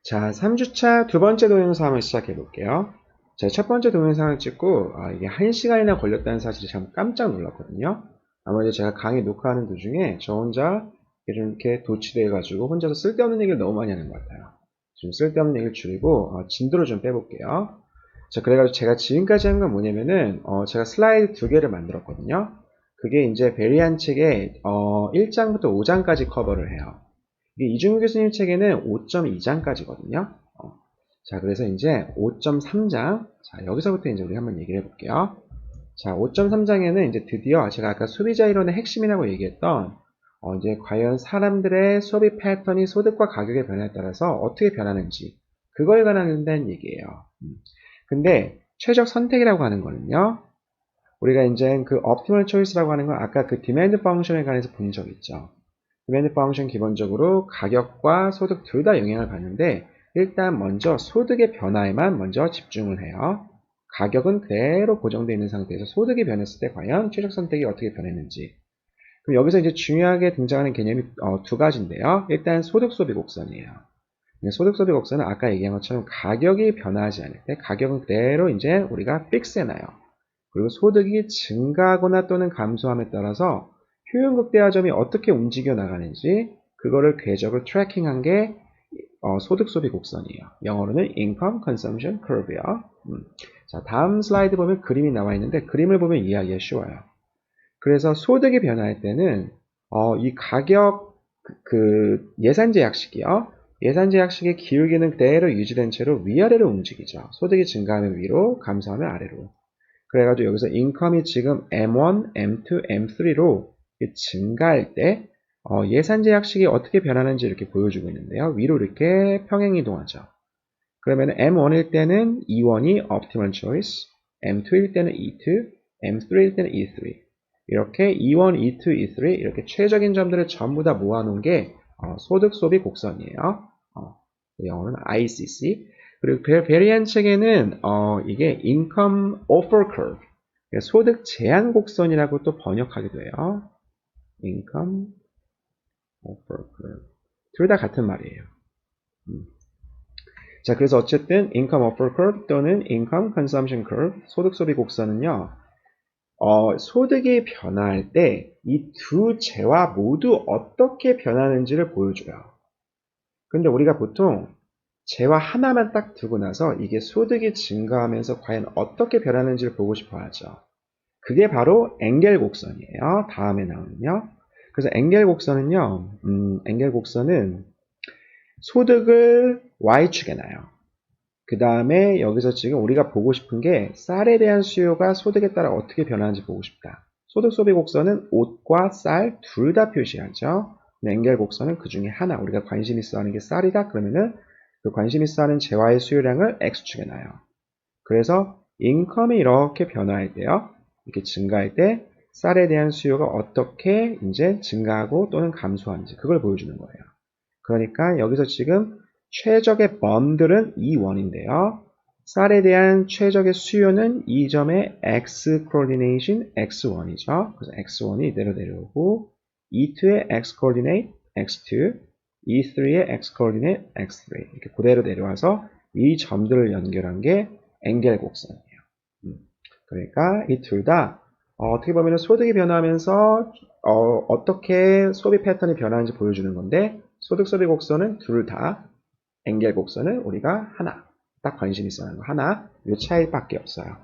자, 3주차 두 번째 동영상 한번 시작해 볼게요. 자, 첫 번째 동영상을 찍고 이게 1시간이나 걸렸다는 사실에 참 깜짝 놀랐거든요. 아무래도 제가 강의 녹화하는 도중에 저 혼자 이렇게 도취돼 가지고 혼자서 쓸데없는 얘기를 너무 많이 하는 것 같아요. 좀 쓸데없는 얘기를 줄이고 진도를 좀 빼볼게요. 자, 그래가지고 제가 지금까지 한 건 뭐냐면은 제가 슬라이드 두 개를 만들었거든요. 그게 이제 베리안 책의 1장부터 5장까지 커버를 해요. 이게 이중규 교수님 책에는 5.2장까지거든요. 자, 그래서 이제 5.3장. 자, 여기서부터 이제 우리 한번 얘기를 해볼게요. 자, 5.3장에는 이제 드디어 제가 아까 소비자 이론의 핵심이라고 얘기했던, 이제 과연 사람들의 소비 패턴이 소득과 가격의 변화에 따라서 어떻게 변하는지, 그거에 관한 얘기예요. 근데 최적 선택이라고 하는 거는요, 우리가 이제 그 optimal choice라고 하는 건 아까 그 demand function에 관해서 본 적 있죠. 디맨드 펑션 기본적으로 가격과 소득 둘 다 영향을 받는데 일단 먼저 소득의 변화에만 먼저 집중을 해요. 가격은 그대로 고정되어 있는 상태에서 소득이 변했을 때 과연 최적 선택이 어떻게 변했는지. 그럼 여기서 이제 중요하게 등장하는 개념이 두 가지인데요. 일단 소득 소비 곡선이에요. 소득 소비 곡선은 아까 얘기한 것처럼 가격이 변화하지 않을 때 가격은 그대로 이제 우리가 픽스해놔요. 그리고 소득이 증가하거나 또는 감소함에 따라서 효용 극대화점이 어떻게 움직여 나가는지 그거를 궤적을 트래킹한 게 소득 소비 곡선이에요. 영어로는 income consumption curve요. 자, 다음 슬라이드 보면 그림이 나와 있는데 그림을 보면 이해하기가 쉬워요. 그래서 소득이 변화할 때는 이 가격 예산제 약식이요. 예산제 약식의 기울기는 그대로 유지된 채로 위아래로 움직이죠. 소득이 증가하면 위로, 감소하면 아래로. 그래가지고 여기서 인컴이 지금 M1, M2, M3로 증가할 때 예산제 약식이 어떻게 변하는지 이렇게 보여주고 있는데요. 위로 이렇게 평행이동하죠. 그러면 M1일 때는 E1이 optimal choice, M2일 때는 E2, M3일 때는 E3. 이렇게 E1, E2, E3 이렇게 최적인 점들을 전부 다 모아놓은 게 소득 소비 곡선이에요. 영어로는 ICC. 그리고 베리안 책에는 이게 income offer curve, 소득 제한 곡선이라고 또 번역하기도 해요. income offer curve. 둘 다 같은 말이에요. 자, 그래서 어쨌든 income offer curve 또는 income consumption curve, 소득 소비 곡선은요. 소득이 변화할 때 이 두 재화 모두 어떻게 변하는지를 보여줘요. 근데 우리가 보통 재화 하나만 딱 두고 나서 이게 소득이 증가하면서 과연 어떻게 변하는지를 보고 싶어 하죠. 그게 바로 엥겔 곡선이에요. 다음에 나오는요. 그래서 엥겔 곡선은요, 엥겔 곡선은 소득을 Y축에 놔요. 그 다음에 여기서 지금 우리가 보고 싶은 게 쌀에 대한 수요가 소득에 따라 어떻게 변하는지 보고 싶다. 소득 소비 곡선은 옷과 쌀 둘 다 표시하죠. 엥겔 곡선은 그 중에 하나, 우리가 관심 있어 하는 게 쌀이다. 그러면은 그 관심 있어 하는 재화의 수요량을 X축에 놔요. 그래서 인컴이 이렇게 변화할 때요. 이렇게 증가할 때 쌀에 대한 수요가 어떻게 이제 증가하고 또는 감소하는지 그걸 보여주는 거예요. 그러니까 여기서 지금 최적의 범들은 E1인데요. 쌀에 대한 최적의 수요는 이 점의 X coordination X1이죠. 그래서 X1이 이대로 내려오고 E2의 X coordinate X2, E3의 X coordinate X3 이렇게 그대로 내려와서 이 점들을 연결한 게 엥겔 곡선이에요. 그러니까 이 둘 다 어떻게 보면 소득이 변화하면서 어떻게 소비 패턴이 변하는지 보여주는 건데 소득 소비 곡선은 둘 다 엥겔 곡선은 우리가 하나 딱 관심 있어 하는 거 하나 이 차이밖에 없어요.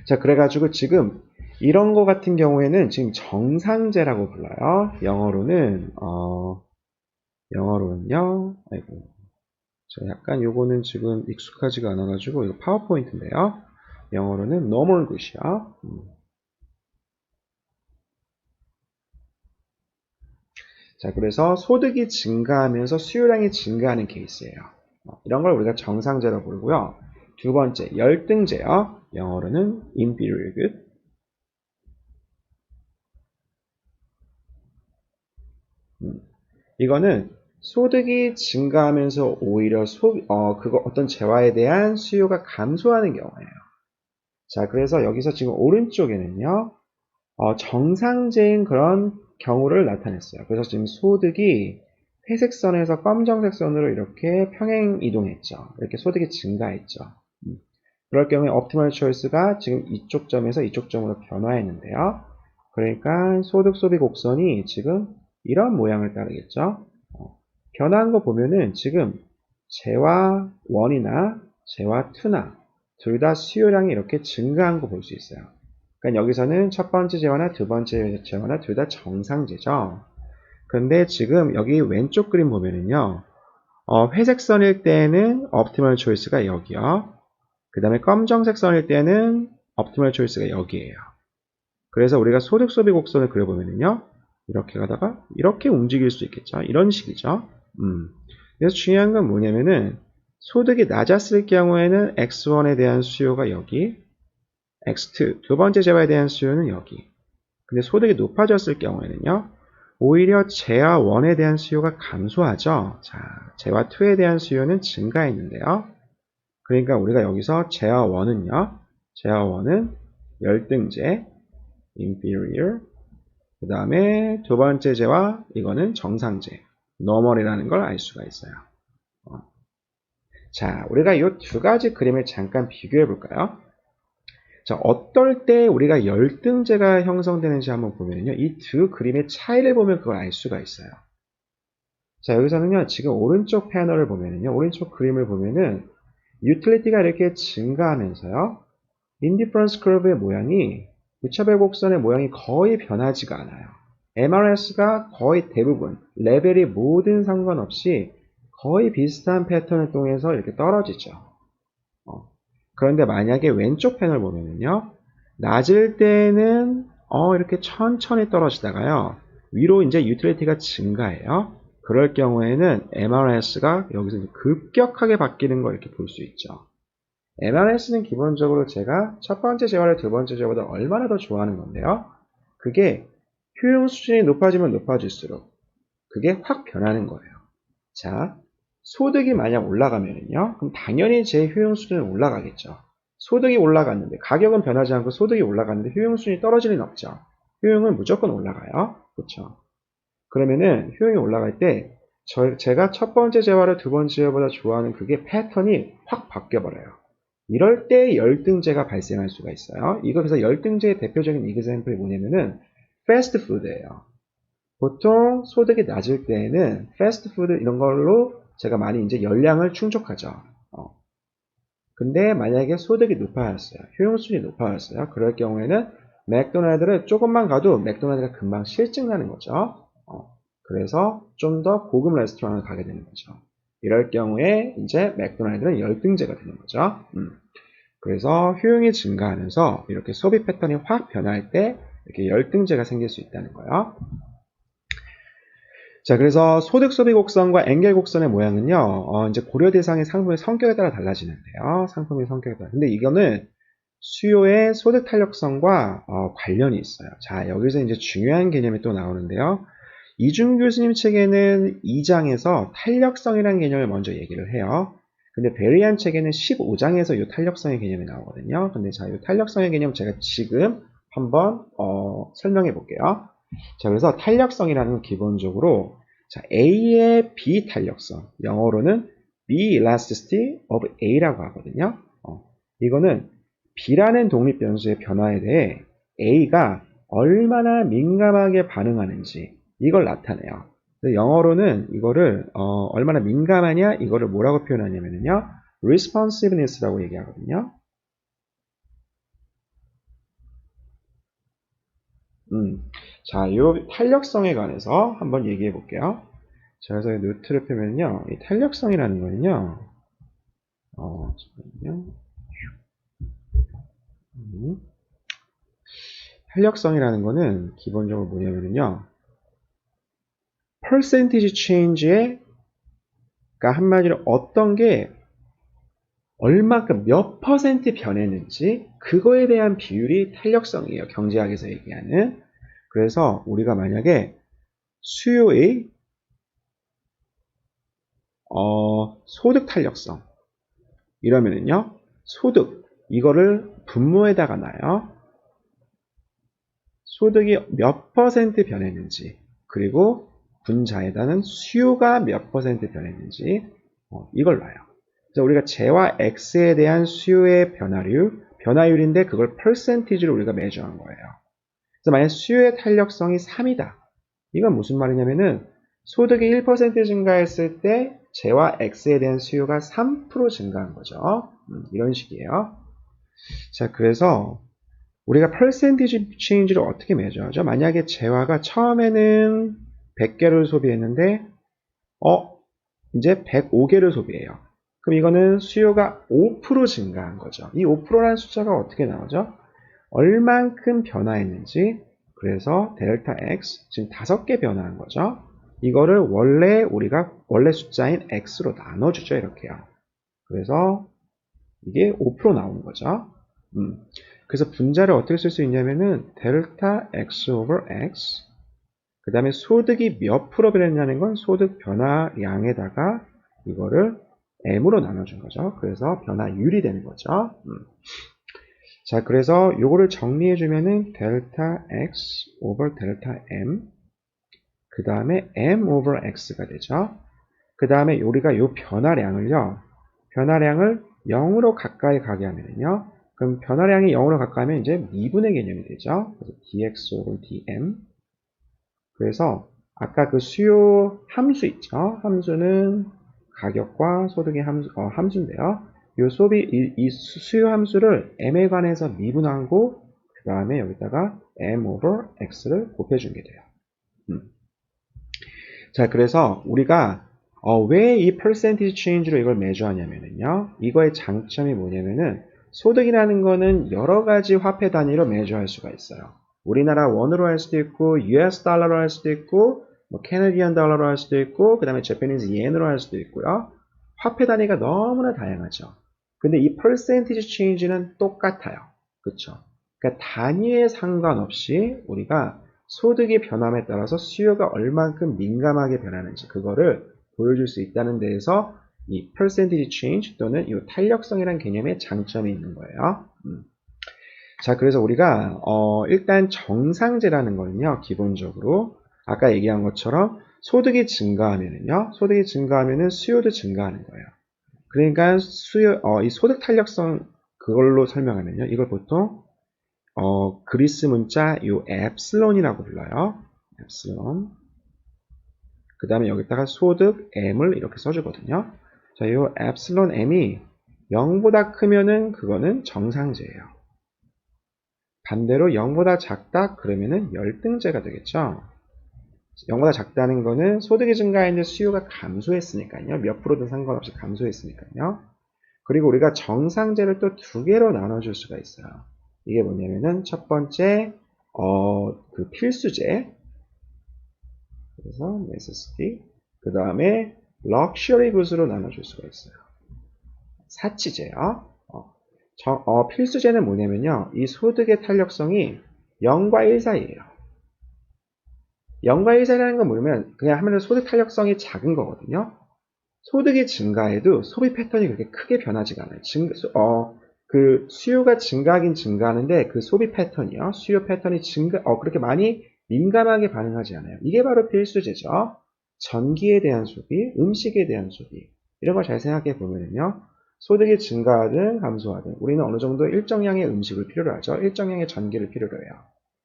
자, 그래가지고 지금 이런 거 같은 경우에는 지금 정상제라고 불러요. 영어로는요. 아이고, 저 약간 요거는 지금 익숙하지가 않아가지고 이거 파워포인트인데요. 영어로는 normal good이요. 자, 그래서 소득이 증가하면서 수요량이 증가하는 케이스예요. 이런 걸 우리가 정상제로 부르고요. 두 번째, 열등제요. 영어로는 inferior good. 이거는 소득이 증가하면서 오히려 어떤 재화에 대한 수요가 감소하는 경우예요. 자, 그래서 여기서 지금 오른쪽에는요, 정상제인 그런 경우를 나타냈어요. 그래서 지금 소득이 회색 선에서 검정색 선으로 이렇게 평행 이동했죠. 이렇게 소득이 증가했죠. 그럴 경우에 optimal choice가 지금 이쪽 점에서 이쪽 점으로 변화했는데요. 그러니까 소득 소비 곡선이 지금 이런 모양을 따르겠죠. 변화한 거 보면은 지금 재화 1이나 재화 2나 둘 다 수요량이 이렇게 증가한 거 볼 수 있어요. 그러니까 여기서는 첫 번째 재화나 두 번째 재화나 둘 다 정상재죠. 그런데 지금 여기 왼쪽 그림 보면은요. 회색 선일 때는 optimal choice가 여기요. 그 다음에 검정색 선일 때는 optimal choice가 여기에요. 그래서 우리가 소득 소비 곡선을 그려보면요. 이렇게 가다가 이렇게 움직일 수 있겠죠. 이런 식이죠. 그래서 중요한 건 뭐냐면은 소득이 낮았을 경우에는 X1에 대한 수요가 여기, X2, 두 번째 재화에 대한 수요는 여기. 근데 소득이 높아졌을 경우에는요. 오히려 재화 1에 대한 수요가 감소하죠. 자, 재화 2에 대한 수요는 증가했는데요. 그러니까 우리가 여기서 재화 1은요. 재화 1은 열등제, inferior. 그 다음에 두 번째 재화, 이거는 정상제, normal이라는 걸 알 수가 있어요. 자, 우리가 이 두 가지 그림을 잠깐 비교해 볼까요? 자, 어떨 때 우리가 열등제가 형성되는지 한번 보면요. 이 두 그림의 차이를 보면 그걸 알 수가 있어요. 자, 여기서는요, 지금 오른쪽 패널을 보면은요, 오른쪽 그림을 보면은, 유틸리티가 이렇게 증가하면서요, 인디퍼런스 커브의 모양이, 무차별 곡선의 모양이 거의 변하지가 않아요. MRS가 거의 대부분, 레벨이 모든 상관없이 거의 비슷한 패턴을 통해서 이렇게 떨어지죠. 그런데 만약에 왼쪽 패널 보면은요, 낮을 때는 이렇게 천천히 떨어지다가요, 위로 이제 유틸리티가 증가해요. 그럴 경우에는 MRS가 여기서 급격하게 바뀌는 걸 이렇게 볼 수 있죠. MRS는 기본적으로 제가 첫 번째 재화를 두 번째 재화보다 얼마나 더 좋아하는 건데요. 그게 효용 수준이 높아지면 높아질수록 그게 확 변하는 거예요. 자, 소득이 만약 올라가면요, 그럼 당연히 제 효용 수준은 올라가겠죠. 소득이 올라갔는데 가격은 변하지 않고 소득이 올라갔는데 효용 수준이 떨어질 리는 없죠. 효용은 무조건 올라가요. 그렇죠? 그러면은 효용이 올라갈 때 제가 첫 번째 재화를 두 번째 재화보다 좋아하는 그게 패턴이 확 바뀌어 버려요. 이럴 때 열등제가 발생할 수가 있어요. 이거 그래서 열등제의 대표적인 이그샘플이 뭐냐면은 패스트푸드예요. 보통 소득이 낮을 때에는 패스트푸드 이런 걸로 제가 많이 이제 열량을 충족하죠. 근데 만약에 소득이 높아졌어요. 효용 수준이 높아졌어요. 그럴 경우에는 맥도날드를 조금만 가도 맥도날드가 금방 실증 나는 거죠. 그래서 좀 더 고급 레스토랑을 가게 되는 거죠. 이럴 경우에 이제 맥도날드는 열등제가 되는 거죠. 그래서 효용이 증가하면서 이렇게 소비 패턴이 확 변할 때 이렇게 열등제가 생길 수 있다는 거예요. 자, 그래서 소득 소비 곡선과 엔겔 곡선의 모양은요, 이제 고려 대상의 상품의 성격에 따라 달라지는데요. 상품의 성격에 따라. 근데 이거는 수요의 소득 탄력성과 관련이 있어요. 자, 여기서 이제 중요한 개념이 또 나오는데요. 이준 교수님 책에는 2장에서 탄력성이라는 개념을 먼저 얘기를 해요. 근데 베리안 책에는 15장에서 이 탄력성의 개념이 나오거든요. 근데 자, 이 탄력성의 개념 제가 지금 한번 설명해 볼게요. 자, 그래서 탄력성이라는 건 기본적으로 자, A의 비탄력성, 영어로는 B-elasticity of A라고 하거든요. 이거는 B라는 독립 변수의 변화에 대해 A가 얼마나 민감하게 반응하는지 이걸 나타내요. 영어로는 이거를 얼마나 민감하냐 이거를 뭐라고 표현하냐면요, responsiveness라고 얘기하거든요. 자, 이 탄력성에 관해서 한번 얘기해 볼게요. 자, 그래서 노트를 펴면요, 이 탄력성이라는 거는요, 잠깐만요. 탄력성이라는 거는 기본적으로 뭐냐면요, percentage change에, 그러니까 한마디로 어떤 게 얼마큼 몇 퍼센트 변했는지 그거에 대한 비율이 탄력성이에요. 경제학에서 얘기하는. 그래서 우리가 만약에 수요의 소득 탄력성 이러면은요, 소득 이거를 분모에다가 놔요. 소득이 몇 퍼센트 변했는지 그리고 분자에다는 수요가 몇 퍼센트 변했는지 이걸 놔요. 그래서 우리가 J와 X에 대한 수요의 변화율인데 그걸 퍼센티지로 우리가 매주한 거예요. 그래서 만약 수요의 탄력성이 3이다. 이건 무슨 말이냐면은 소득이 1% 증가했을 때 J와 X에 대한 수요가 3% 증가한 거죠. 이런 식이에요. 자, 그래서 우리가 percentage change를 어떻게 매줘하죠? 만약에 재화가 처음에는 100개를 소비했는데 이제 105개를 소비해요. 그럼 이거는 수요가 5% 증가한 거죠. 이 5%라는 숫자가 어떻게 나오죠? 얼만큼 변화했는지, 그래서 델타 X, 지금 5개 변화한 거죠. 이거를 원래 숫자인 X로 나눠주죠. 이렇게요. 그래서 이게 5% 나오는 거죠. 그래서 분자를 어떻게 쓸 수 있냐면은 델타 X over X, 그 다음에 소득이 몇 프로 변했냐는 건 소득 변화량에다가 이거를 M으로 나눠준 거죠. 그래서 변화율이 되는 거죠. 자, 그래서 요거를 정리해주면은 델타 X over 델타 M, 그 다음에 M over X가 되죠. 그 다음에 우리가 요 변화량을 0으로 가까이 가게 하면요. 그럼 변화량이 0으로 가까이 하면 이제 미분의 개념이 되죠. 그래서 dx over dm. 그래서 아까 그 수요 함수 있죠. 함수는 가격과 소득의 함수인데요. 이 수요 함수를 m에 관해서 미분하고 그 다음에 여기다가 m over x를 곱해준 게 돼요. 자, 그래서 우리가 왜 이 percentage change로 이걸 매주하냐면요. 이거의 장점이 뭐냐면은 소득이라는 거는 여러 가지 화폐 단위로 매주할 수가 있어요. 우리나라 원으로 할 수도 있고, US 달러로 할 수도 있고, 캐나디안 달러로 할 수도 있고, 그 다음에 재패니즈 이엔으로 할 수도 있고요. 화폐 단위가 너무나 다양하죠. 근데 이 percentage change는 똑같아요. 그쵸? 그러니까 단위에 상관없이 우리가 소득의 변함에 따라서 수요가 얼만큼 민감하게 변하는지 그거를 보여줄 수 있다는 데에서 이 percentage change 또는 이 탄력성이라는 개념의 장점이 있는 거예요. 자, 그래서 우리가 일단 정상제라는 거는요, 기본적으로 아까 얘기한 것처럼 소득이 증가하면은 수요도 증가하는 거예요. 그러니까 이 소득 탄력성 그걸로 설명하면요, 이걸 보통 그리스 문자 요 엡슬론이라고 불러요. 엡슬론. 그 다음에 여기다가 소득 m을 이렇게 써주거든요. 자, 요 엡슬론 m이 0보다 크면은 그거는 정상제예요. 반대로 0보다 작다 그러면은 열등제가 되겠죠. 0보다 작다는 거는 소득이 증가했는데 수요가 감소했으니까요. 몇 프로든 상관없이 감소했으니까요. 그리고 우리가 정상제를 또 두 개로 나눠줄 수가 있어요. 이게 뭐냐면은 첫 번째 그 필수제, 그래서 necessity, 그 다음에 luxury goodes로 나눠줄 수가 있어요. 사치제요. 필수제는 뭐냐면요, 이 소득의 탄력성이 0과 1 사이예요. 0과 1 사이라는 건 뭐냐면 그냥 하면은 소득 탄력성이 작은 거거든요. 소득이 증가해도 소비 패턴이 그렇게 크게 변하지가 않아요. 그 수요가 증가하긴 증가하는데 그 소비 패턴이요. 수요 패턴이 그렇게 많이 민감하게 반응하지 않아요. 이게 바로 필수제죠. 전기에 대한 소비, 음식에 대한 소비. 이런 걸 잘 생각해 보면요. 소득이 증가하든 감소하든 우리는 어느 정도 일정량의 음식을 필요로 하죠. 일정량의 전기를 필요로 해요.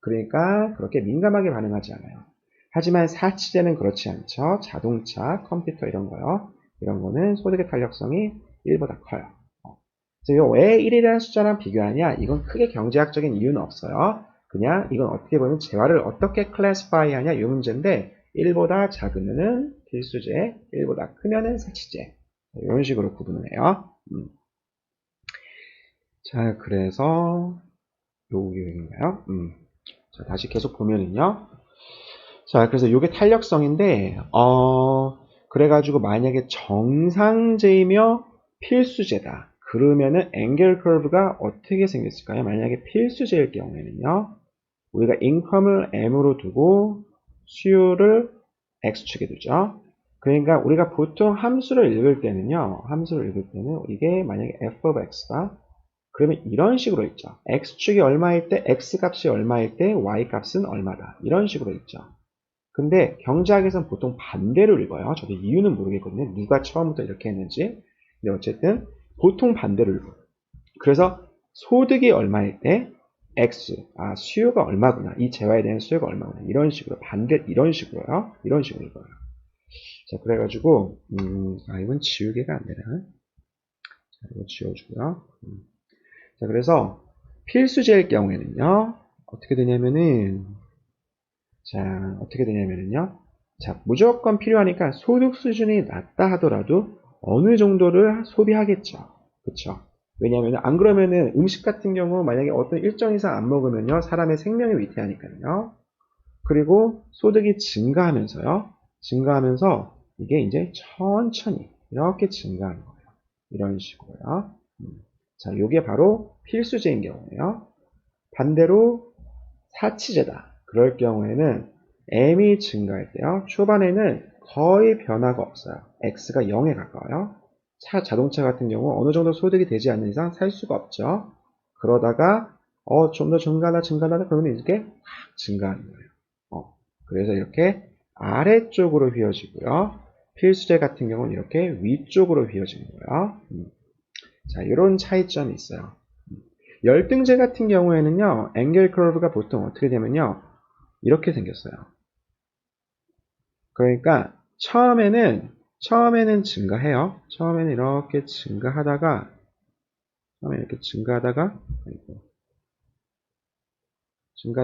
그러니까 그렇게 민감하게 반응하지 않아요. 하지만 사치제는 그렇지 않죠. 자동차, 컴퓨터 이런 거요. 이런 거는 소득의 탄력성이 1보다 커요. 그래서 왜 1이라는 숫자랑 비교하냐? 이건 크게 경제학적인 이유는 없어요. 그냥 이건 어떻게 보면 재화를 어떻게 클래시파이 하냐 이 문제인데 1보다 작으면은 필수제, 1보다 크면은 사치제. 이런 식으로 구분을 해요. 자, 그래서 요 유형인가요? 자, 다시 계속 보면은요. 자, 그래서 요게 탄력성인데 그래가지고 만약에 정상제이며 필수제다. 그러면은 앵겔 커브가 어떻게 생겼을까요? 만약에 필수제일 경우에는요. 우리가 인컴을 m으로 두고 수요를 x축에 두죠. 그러니까 우리가 보통 함수를 읽을 때는 이게 만약에 f of x다. 그러면 이런 식으로 읽죠. x축이 얼마일 때 x 값이 얼마일 때 y 값은 얼마다. 이런 식으로 읽죠. 근데 경제학에서는 보통 반대로 읽어요. 저도 이유는 모르겠거든요. 누가 처음부터 이렇게 했는지. 근데 어쨌든 보통 반대로 읽어요. 그래서 소득이 얼마일 때 X, 수요가 얼마구나. 이 재화에 대한 수요가 얼마구나. 이런 식으로 이런 식으로요. 이런 식으로 읽어요. 자, 그래가지고 이건 지우개가 안 되나? 자, 이거 지워주고요. 자, 그래서 필수제일 경우에는요. 어떻게 되냐면은 자, 무조건 필요하니까 소득 수준이 낮다 하더라도 어느 정도를 소비하겠죠. 그쵸? 왜냐하면 안 그러면은 음식 같은 경우 만약에 어떤 일정 이상 안 먹으면요. 사람의 생명이 위태하니까요. 그리고 소득이 증가하면서 이게 이제 천천히 이렇게 증가하는 거예요. 이런 식으로요. 자, 요게 바로 필수제인 경우예요. 반대로 사치제다. 그럴 경우에는 M이 증가할 때요. 초반에는 거의 변화가 없어요. X가 0에 가까워요. 자동차 같은 경우 어느 정도 소득이 되지 않는 이상 살 수가 없죠. 그러다가 좀 더 증가하다 그러면 이렇게 확 증가하는 거예요. 그래서 이렇게 아래쪽으로 휘어지고요. 필수제 같은 경우는 이렇게 위쪽으로 휘어지는 거예요. 자, 이런 차이점이 있어요. 열등제 같은 경우에는요, 앵겔 커브가 보통 어떻게 되면요, 이렇게 생겼어요. 그러니까 처음에는 증가해요. 처음에는 이렇게 증가하다가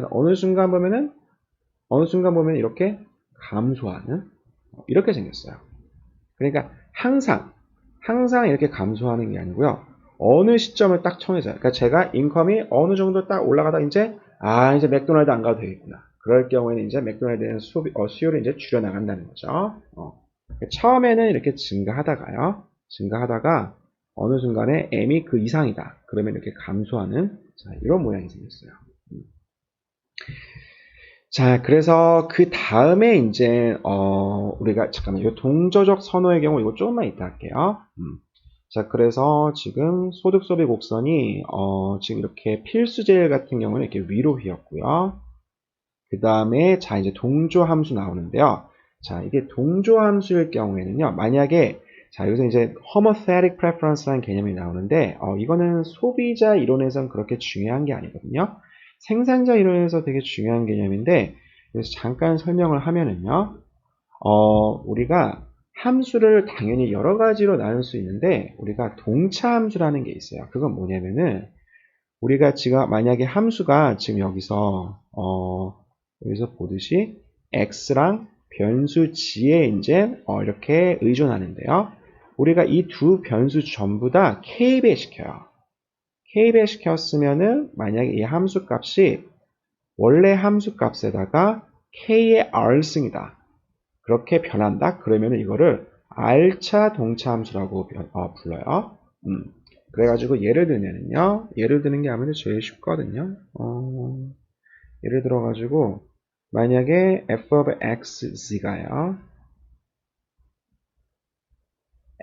어느 순간 보면 이렇게 감소하는 이렇게 생겼어요. 그러니까 항상 이렇게 감소하는 게 아니고요. 어느 시점을 딱 정해져요. 그러니까 제가 인컴이 어느 정도 딱 올라가다 이제 맥도날드 안 가도 되겠구나. 그럴 경우에는 이제 맥도날드에 대한 수요를 이제 줄여나간다는 거죠. 처음에는 이렇게 증가하다가 어느 순간에 M이 그 이상이다. 그러면 이렇게 감소하는 이런 모양이 생겼어요. 자, 그래서 그 다음에 이제 우리가 요 동저적 선호의 경우 이거 조금만 이따 할게요. 자, 그래서 지금 소득 소비 곡선이 지금 이렇게 필수제일 같은 경우는 이렇게 위로 휘었고요. 그 다음에 자 이제 동조 함수 나오는데요. 자, 이게 동조 함수일 경우에는요. 만약에 자, 여기서 이제 homothetic preference라는 개념이 나오는데 이거는 소비자 이론에선 그렇게 중요한 게 아니거든요. 생산자 이론에서 되게 중요한 개념인데 그래서 잠깐 설명을 하면은요. 우리가 함수를 당연히 여러 가지로 나눌 수 있는데 우리가 동차 함수라는 게 있어요. 그건 뭐냐면은 우리가 지금 만약에 함수가 지금 여기서 보듯이 x랑 변수 g에 이제 이렇게 의존하는데요. 우리가 이 두 변수 전부 다 k배 시켜요. k배 시켰으면은 만약에 이 함수 값이 원래 함수 값에다가 k의 r승이다. 그렇게 변한다? 그러면 이거를 R차 동차 함수라고 불러요. 그래가지고 예를 들면은요. 예를 드는 게 아무래도 제일 쉽거든요. 예를 들어가지고 만약에 f of xz가요.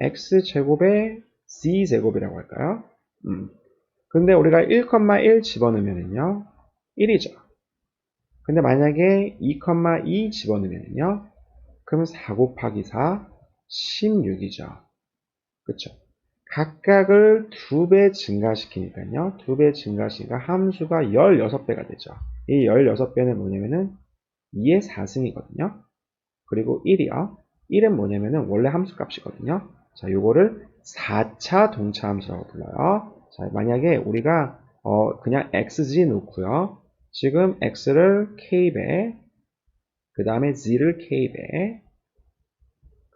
x제곱에 z제곱이라고 할까요? 근데 우리가 1,1 집어넣으면은요. 1이죠. 근데 만약에 2,2 집어넣으면은요. 그럼 4 곱하기 4, 16이죠. 그쵸? 각각을 2배 증가시키니까요. 2배 증가시키니까 함수가 16배가 되죠. 이 16배는 뭐냐면은 2의 4승이거든요. 그리고 1이요. 1은 뭐냐면은 원래 함수 값이거든요. 자, 요거를 4차 동차 함수라고 불러요. 자, 만약에 우리가 그냥 xg 놓고요. 지금 x를 k배, 그 다음에 z를 k배,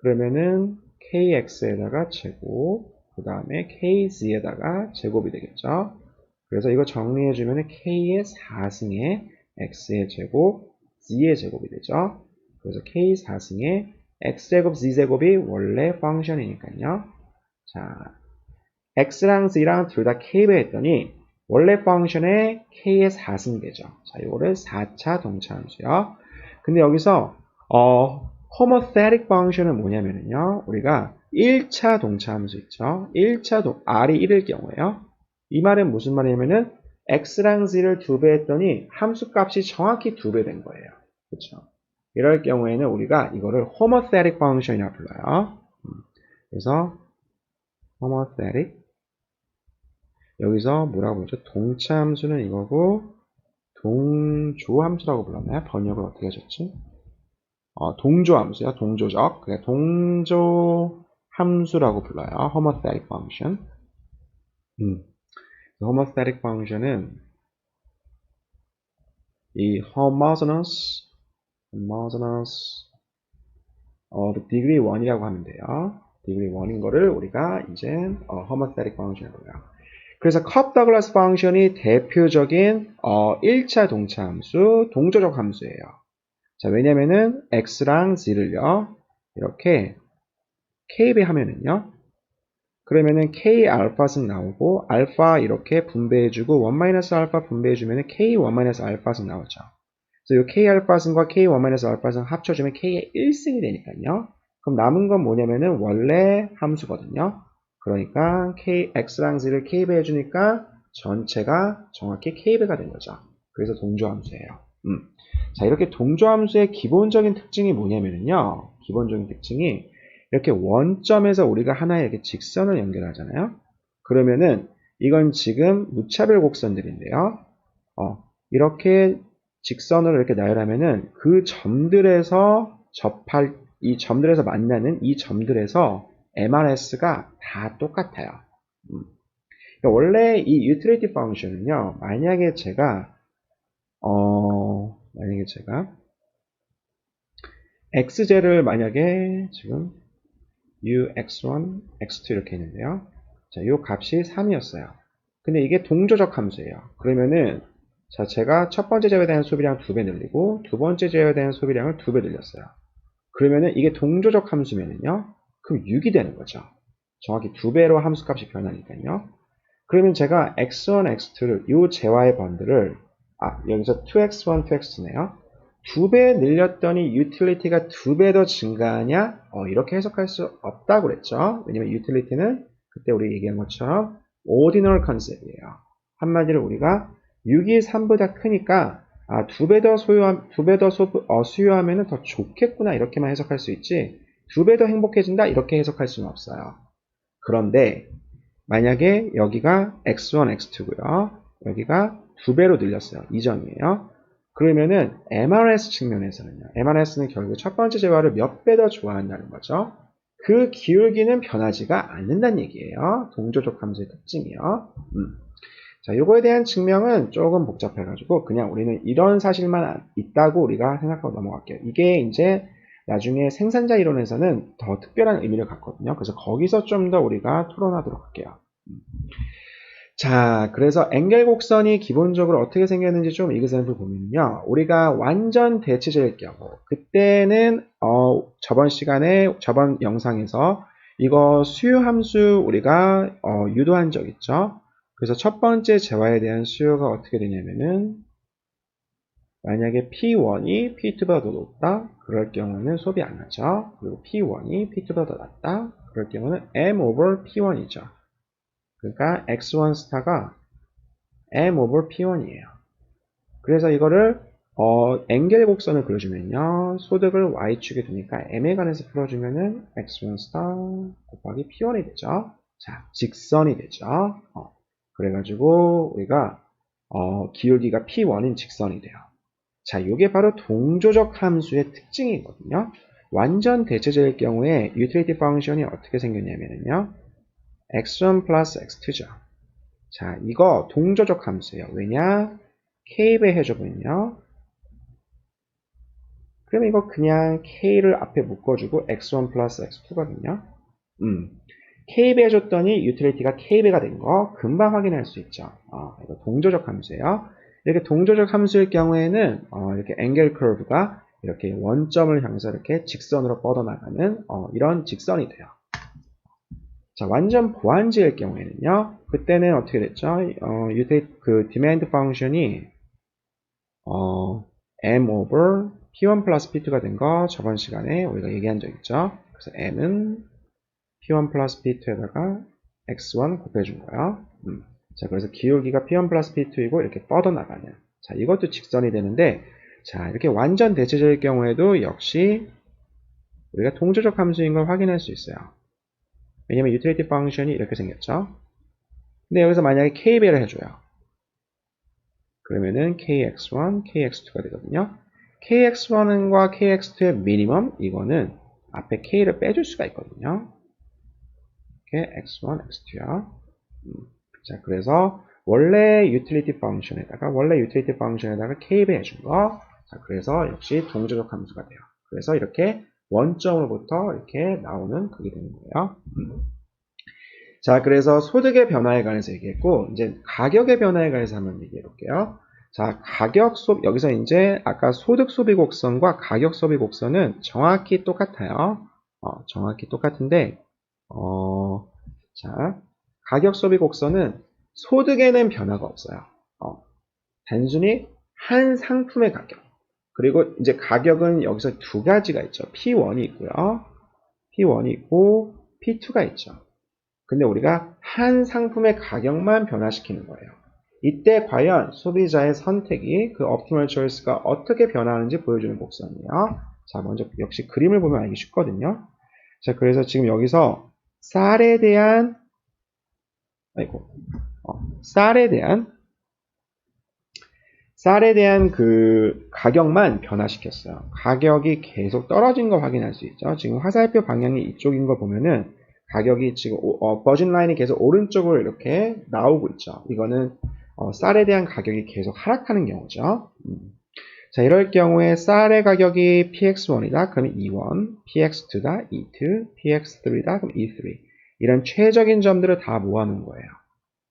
그러면은 kx에다가 제곱, 그 다음에 kz에다가 제곱이 되겠죠. 그래서 이거 정리해주면 k의 4승에 x의 제곱, z의 제곱이 되죠. 그래서 k 4승에 x제곱, z제곱이 원래 펑션이니까요. 자, x랑 z랑 둘 다 k배 했더니 원래 펑션에 k의 4승 되죠. 자, 이거를 4차 동차함수요. 근데 여기서 homothetic function은 뭐냐면요. 우리가 1차 동차함수 있죠. R이 1일 경우에요. 이 말은 무슨 말이냐면은 x랑 z를 2배 했더니 함수 값이 정확히 2배 된 거예요. 그렇죠? 이럴 경우에는 우리가 이거를 homothetic function이라고 불러요. 그래서 homothetic, 여기서 뭐라고 부르죠? 동차함수는 이거고 동조함수라고 불렀나요? 번역을 어떻게 하셨지? 동조함수요. 동조적. 그래, 동조함수라고 불러요. homothetic function. homothetic function은 이 homogeneous degree 1이라고 하면 돼요. degree 1인 거를 우리가 이제 homothetic function이라고 해요. 그래서 컵-더글라스 펑션이 대표적인 1차 동차 함수, 동조적 함수예요. 자, 왜냐면은 x랑 z를요. 이렇게 k배하면은요. 그러면은 k 알파승 나오고 알파 이렇게 분배해주고 1-알파 분배해주면은 k 1-알파승 나오죠. 그래서 이 k 알파승과 k 1-알파승 합쳐주면 k의 1승이 되니까요. 그럼 남은 건 뭐냐면은 원래 함수거든요. 그러니까 x랑 z를 k배 해주니까 전체가 정확히 k배가 된 거죠. 그래서 동조함수예요. 자, 이렇게 동조함수의 기본적인 특징이 뭐냐면요. 기본적인 특징이 이렇게 원점에서 우리가 하나의 이렇게 직선을 연결하잖아요. 그러면은 이건 지금 무차별 곡선들인데요. 이렇게 직선을 이렇게 나열하면은 그 점들에서 이 점들에서 만나는 이 점들에서 MRS가 다 똑같아요. 그러니까 원래 이 utility function은요, 만약에 제가 x제를 만약에 지금 ux1, x2 이렇게 있는데요. 자, 이 값이 3이었어요. 근데 이게 동조적 함수예요. 그러면은 자, 제가 첫 번째 제어에 대한 소비량 2배 늘리고 두 번째 제어에 대한 소비량을 2배 늘렸어요. 그러면은 이게 동조적 함수면은요. 그럼 6이 되는 거죠. 정확히 2배로 함수값이 변하니까요. 그러면 제가 x1, x2를 이 제와의 번들을 여기서 2x1, 2x2네요. 2배 늘렸더니 utility가 2배 더 증가하냐? 이렇게 해석할 수 없다고 그랬죠. 왜냐면 utility는 그때 우리 얘기한 것처럼 ordinal concept이에요. 한마디로 우리가 6이 3보다 크니까 2배 더 수요하면 더 좋겠구나 이렇게만 해석할 수 있지 2배 더 행복해진다 이렇게 해석할 수는 없어요. 그런데 만약에 여기가 x1, x2고요. 여기가 2배로 늘렸어요. 이 점이에요. 그러면은 MRS 측면에서는요. MRS는 결국 첫 번째 재화를 몇 배 더 좋아한다는 거죠. 그 기울기는 변하지가 않는다는 얘기예요. 동조적 함수의 특징이요. 자, 요거에 대한 증명은 조금 복잡해가지고 그냥 우리는 이런 사실만 있다고 우리가 생각하고 넘어갈게요. 이게 이제 나중에 생산자 이론에서는 더 특별한 의미를 갖거든요. 그래서 거기서 좀 더 우리가 토론하도록 할게요. 자, 그래서 앵겔 곡선이 기본적으로 어떻게 생겼는지 좀 이그샘플 보면요. 우리가 완전 대체제일 경우 그때는 저번 영상에서 이거 수요함수 우리가 유도한 적 있죠. 그래서 첫 번째 재화에 대한 수요가 어떻게 되냐면은 만약에 P1이 P2보다 더 높다. 그럴 경우는 소비 안 하죠. 그리고 P1이 P2보다 더 낮다. 그럴 경우는 M over P1이죠. 그러니까 X1 스타가 M over P1이에요. 그래서 이거를 앵겔 곡선을 그려주면요. 소득을 Y축에 두니까 M에 관해서 풀어주면은 X1 스타 곱하기 P1이 되죠. 자, 직선이 되죠. 그래가지고 우리가 기울기가 P1인 직선이 돼요. 자, 이게 바로 동조적 함수의 특징이거든요. 완전 대체제일 경우에 utility function이 어떻게 생겼냐면요. x1 플러스 x2죠. 자, 이거 동조적 함수예요. 왜냐? k배 해줘보면요. 그러면 이거 그냥 k를 앞에 묶어주고 x1 플러스 x2거든요. k배 해줬더니 utility가 k배가 된 거 금방 확인할 수 있죠. 이거 동조적 함수예요. 이렇게 동조적 함수일 경우에는 이렇게 앵겔 커브가 이렇게 원점을 향해서 이렇게 직선으로 뻗어나가는 이런 직선이 돼요. 자, 완전 보완지일 경우에는요. 그때는 어떻게 됐죠? 그 디맨드 펑션이 m over p1 플러스 p2가 된 거 저번 시간에 우리가 얘기한 적 있죠. 그래서 m은 p1 플러스 p2에다가 x1 곱해준 거예요. 자, 그래서 기울기가 p1 플러스 p2이고 이렇게 뻗어나가는. 자, 이것도 직선이 되는데 자, 이렇게 완전 대체제일 경우에도 역시 우리가 동조적 함수인 걸 확인할 수 있어요. 왜냐면 utility function이 이렇게 생겼죠. 근데 여기서 만약에 k배를 해줘요. 그러면은 kx1, kx2가 되거든요. kx1과 kx2의 미니멈, 이거는 앞에 k를 빼줄 수가 있거든요. 이렇게 x1, x2야. 자, 그래서 원래 utility function에다가 k배 해준 거. 자, 그래서 역시 동조적 함수가 돼요. 그래서 이렇게 원점으로부터 이렇게 나오는 그게 되는 거예요. 자, 그래서 소득의 변화에 관해서 얘기했고, 이제 가격의 변화에 관해서 한번 얘기해 볼게요. 자, 여기서 이제 아까 소득 소비 곡선과 가격 소비 곡선은 정확히 똑같아요. 정확히 똑같은데, 자, 가격 소비 곡선은 소득에는 변화가 없어요. 단순히 한 상품의 가격. 그리고 이제 가격은 여기서 두 가지가 있죠. P1이 있고요. P1이 있고, P2가 있죠. 근데 우리가 한 상품의 가격만 변화시키는 거예요. 이때 과연 소비자의 선택이 그 optimal choice가 어떻게 변화하는지 보여주는 곡선이에요. 자, 먼저 역시 그림을 보면 알기 쉽거든요. 자, 그래서 지금 여기서 쌀에 대한 그 가격만 변화시켰어요. 가격이 계속 떨어진 거 확인할 수 있죠. 지금 화살표 방향이 이쪽인 거 보면은 가격이 지금 버진 라인이 계속 오른쪽으로 이렇게 나오고 있죠. 이거는 쌀에 대한 가격이 계속 하락하는 경우죠. 자, 이럴 경우에 쌀의 가격이 px1이다. 그러면 E1, px2다. E2, px3다. 그럼 E3. 이런 최적인 점들을 다 모아놓은 거예요.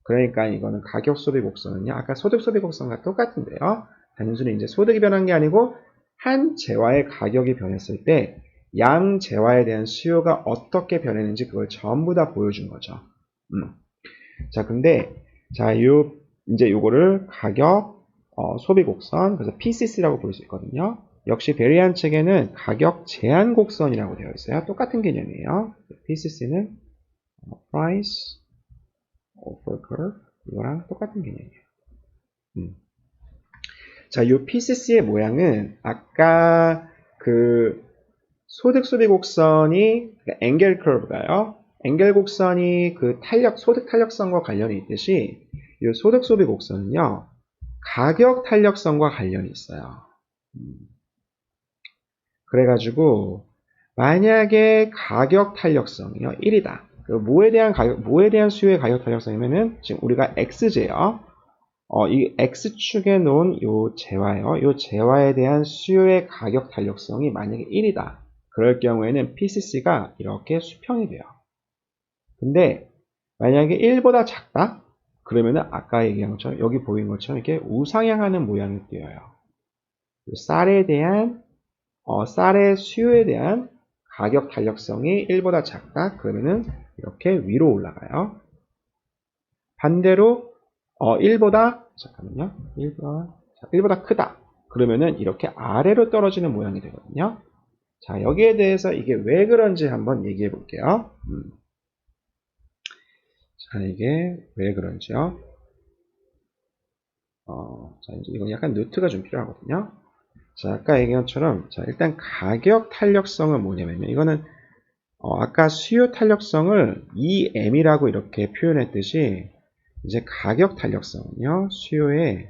그러니까 이거는 가격 소비 곡선은요. 아까 소득 소비 곡선과 똑같은데요. 단순히 이제 소득이 변한 게 아니고 한 재화의 가격이 변했을 때 양 재화에 대한 수요가 어떻게 변했는지 그걸 전부 다 보여준 거죠. 자, 근데 이제 요거를 가격 소비 곡선, 그래서 PCC라고 부를 수 있거든요. 역시 베리안 책에는 가격 제한 곡선이라고 되어 있어요. 똑같은 개념이에요. PCC는 price offer curve, 이거랑 똑같은 개념이에요. 자, 이 PCC의 모양은 아까 그 소득 소비 곡선이 앵겔 커브가요. 앵겔 곡선이 그 소득 탄력성과 관련이 있듯이 이 소득 소비 곡선은요. 가격 탄력성과 관련이 있어요. 그래가지고 만약에 가격 탄력성이요 1이다. 뭐에 대한 수요의 가격 탄력성이면은 지금 우리가 X제요. 이 X축에 놓은 요 재화요. 요 재화에 대한 수요의 가격 탄력성이 만약에 1이다. 그럴 경우에는 PCC가 이렇게 수평이 돼요. 근데 만약에 1보다 작다? 그러면은 아까 얘기한 것처럼 여기 보인 것처럼 이렇게 우상향하는 모양이 띄어요. 쌀의 수요에 대한 가격 탄력성이 1보다 작다? 그러면은 이렇게 위로 올라가요. 반대로 1보다 크다. 그러면은 이렇게 아래로 떨어지는 모양이 되거든요. 자, 여기에 대해서 이게 왜 그런지 한번 얘기해 볼게요. 자, 이게 왜 그런지요. 자, 이제 이건 약간 노트가 좀 필요하거든요. 자, 아까 얘기한 것처럼, 자, 일단 가격 탄력성은 뭐냐면요. 이거는, 아까 수요 탄력성을 EM이라고 이렇게 표현했듯이, 이제 가격 탄력성은요, 수요의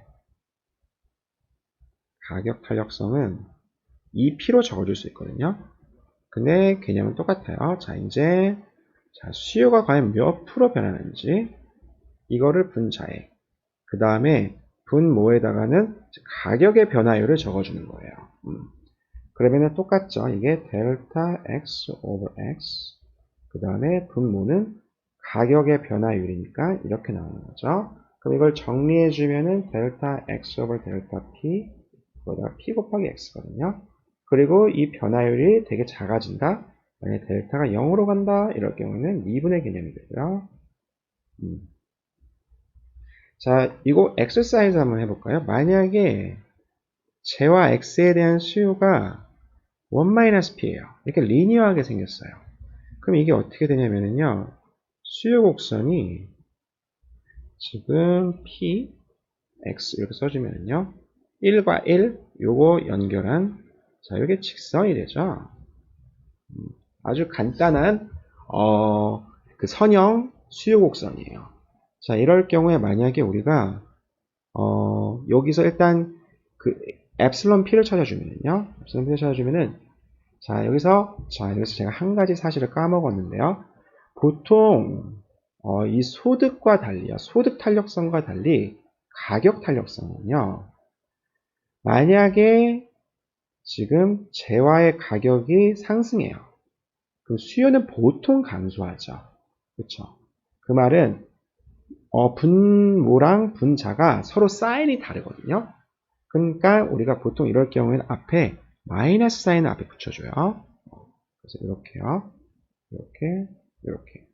가격 탄력성은 EP로 적어줄 수 있거든요. 근데 개념은 똑같아요. 자, 이제 수요가 과연 몇 프로 변하는지 이거를 분자에 그 다음에 분모에다가는 가격의 변화율을 적어주는 거예요. 그러면은 똑같죠. 이게 델타 x over x 그 다음에 분모는 가격의 변화율이니까 이렇게 나오는 거죠. 그럼 이걸 정리해주면은 델타 x over 델타 p 그거다가 p 곱하기 x거든요. 그리고 이 변화율이 되게 작아진다. 만약에 델타가 0으로 간다. 이럴 경우는 2분의 개념이 되고요. 자, 이거 엑서사이즈 한번 해볼까요? 만약에 재화 x에 대한 수요가 1-p예요. 이렇게 리니어하게 생겼어요. 그럼 이게 어떻게 되냐면요. 수요 곡선이 지금 p, x 이렇게 써주면요. 1과 1, 요거 연결한, 자, 요게 직선이 되죠. 아주 간단한, 그 선형 수요곡선이에요. 자, 이럴 경우에 만약에 우리가, 여기서 일단 그 엡실론 P를 찾아주면은요. 엡실론 P를 찾아주면은, 여기서 제가 한 가지 사실을 까먹었는데요. 보통, 이 소득과 달리요. 소득 탄력성과 달리 가격 탄력성은요. 만약에 지금 재화의 가격이 상승해요. 그럼 수요는 보통 감소하죠. 그렇죠? 그 말은 분모랑 분자가 서로 사인이 다르거든요. 그러니까 우리가 보통 이럴 경우에는 앞에 마이너스 사인을 앞에 붙여줘요. 그래서 이렇게요. 이렇게.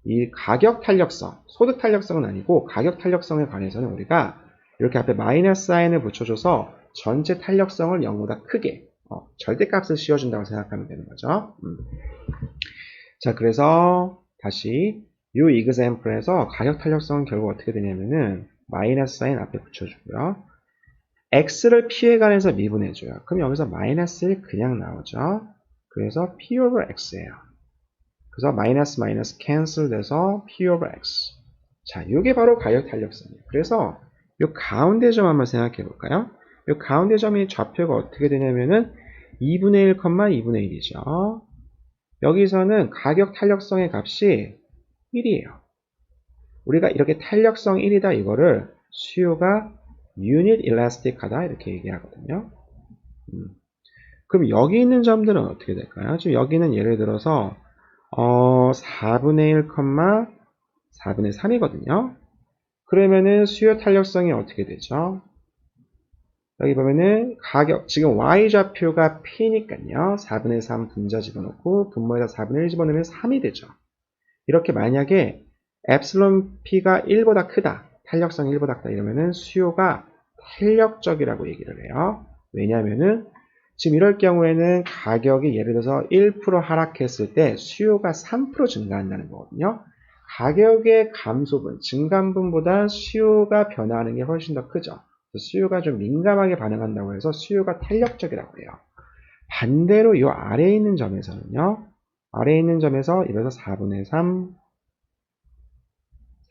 이 가격 탄력성, 소득 탄력성은 아니고 가격 탄력성에 관해서는 우리가 이렇게 앞에 마이너스 사인을 붙여줘서 전체 탄력성을 0보다 크게 절대값을 씌워준다고 생각하면 되는 거죠. 자, 그래서 다시 이 example에서 가격 탄력성은 결국 어떻게 되냐면은 마이너스 사인 앞에 붙여주고요. x를 p에 관해서 미분해줘요. 그럼 여기서 마이너스 1 그냥 나오죠. 그래서 p over x예요. 그래서 마이너스 캔슬 돼서 p over x. 자, 이게 바로 가격 탄력성이에요. 그래서 이 가운데 점 한번 생각해 볼까요? 이 가운데 점이 좌표가 어떻게 되냐면은 2분의 1, 2분의 1이죠. 여기서는 가격 탄력성의 값이 1이에요. 우리가 이렇게 탄력성 1이다 이거를 수요가 유닛 일라스틱하다 이렇게 얘기하거든요. 그럼 여기 있는 점들은 어떻게 될까요? 지금 여기는 예를 들어서 4분의 1, 4분의 3이거든요. 그러면은 수요 탄력성이 어떻게 되죠? 여기 보면은 가격, 지금 Y좌표가 P니까요. 4분의 3 분자 집어넣고 분모에다 4분의 1 집어넣으면 3이 되죠. 이렇게 만약에 엡실론 P가 1보다 크다, 탄력성이 1보다 크다 이러면은 수요가 탄력적이라고 얘기를 해요. 왜냐하면은 지금 이럴 경우에는 가격이 예를 들어서 1% 하락했을 때 수요가 3% 증가한다는 거거든요. 가격의 감소분, 증감분보다 수요가 변화하는 게 훨씬 더 크죠. 수요가 좀 민감하게 반응한다고 해서 수요가 탄력적이라고 해요. 반대로 이 아래에 있는 점에서는요. 아래에 있는 점에서 예를 들어서 4분의 3,